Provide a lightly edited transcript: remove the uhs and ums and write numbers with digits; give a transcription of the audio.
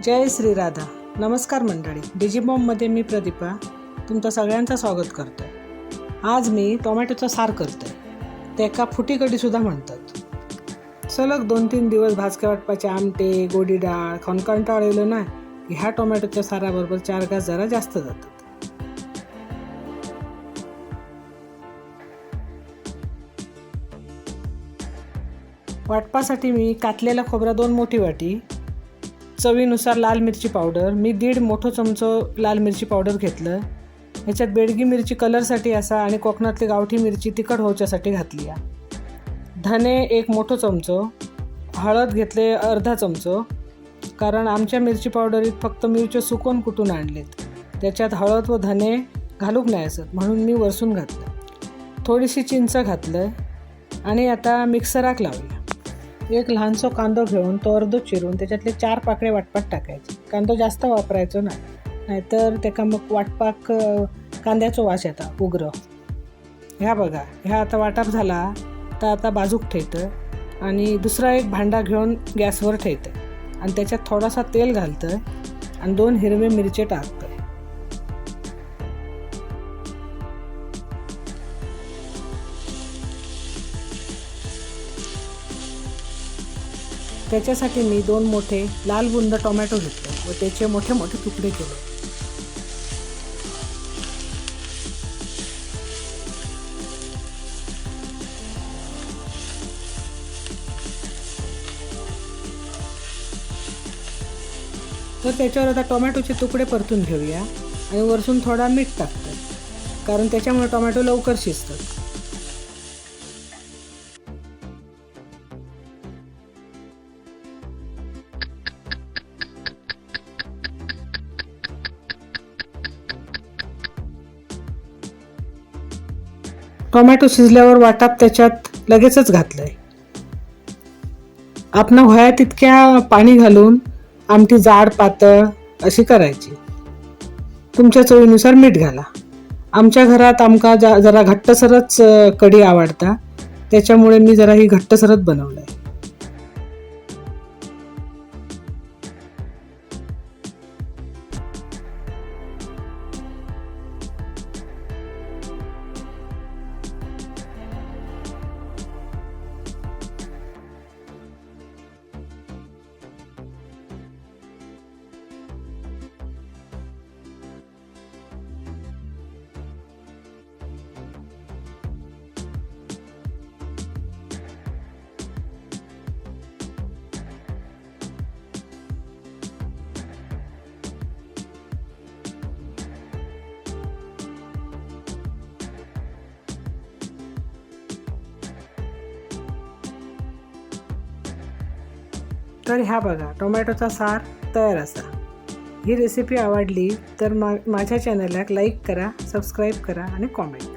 जय श्री राधा. नमस्कार मंडळी, डिजिबॉम्बमध्ये मी प्रदीपा तुमचं सगळ्यांचं स्वागत करतो आहे. आज मी टोमॅटोचा सार करतो आहे, त्याका फुटी कढीसुद्धा म्हणतात. सलग 2-3 दिवस भाजक्या वाटपाचे आमटे, गोडी डाळ खाऊन कंटाळलेलो ना, ह्या टोमॅटोच्या साराबरोबर 4 घास जरा जास्त जातात. वाटपासाठी मी कातलेला खोबरा 2 मोठी वाटी, चवीनुसार लाल मिरची पावडर, मी 1.5 मोठं चमचो लाल मिरची पावडर घेतलं. ह्याच्यात बेडगी मिरची कलरसाठी असा आणि कोकणातली गावठी मिरची तिखट होण्यासाठी घातली. धने 1 मोठं चमचो, हळद घेतले अर्धा चमचो, कारण आमच्या मिरची पावडरीत फक्त मिरच्या सुकवून कुटून आणलेत, त्याच्यात हळद व धने घालूक नाही असत म्हणून मी वरसून घातलं. थोडीशी चिंच घातलं आणि आता मिक्सराक लावलं. एक लहानसो कांदो घेऊन तो अर्धो चिरून त्याच्यातले 4 पाकळे वाटपाक टाकायचे. कांदो जास्त वापरायचो ना, नाहीतर त्याका मग वाटपाक कांद्याचो वास येता उग्र. ह्या बघा, ह्या आता वाटप झाला तर आता बाजूक ठेवतं आणि दुसरा एक भांडा घेऊन गॅसवर ठेवतं आणि त्याच्यात थोडासा तेल घालतं आणि 2 हिरवे मिरचे टाकतं. त्याच्यासाठी मी 2 मोठे लाल बुंद टोमॅटो घेतले व त्याचे मोठे मोठे तुकडे केले. तर त्याच्यावर आता टोमॅटोचे तुकडे परतून घेऊया आणि वरतून थोडा मीठ टाकतो, कारण त्याच्यामुळे टोमॅटो लवकर शिजतात. टोमॅटो शिजल्यावर वाटप त्याच्यात लगेचच घातलंय. आपण व्हाया तितक्या पाणी घालून आमटी जाड पातळ अशी करायची. तुमच्या चवीनुसार मीठ घाला. आमच्या घरात आमका जरा घट्टसरच कढी आवडता, त्याच्यामुळे मी जरा ही घट्टसरच बनवलंय. तर ह्या बघा, टोमॅटोचा सार तयार असा. ही रेसिपी आवडली तर माझ्या चॅनलला लाईक करा, सबस्क्राईब करा आणि कॉमेंट करा.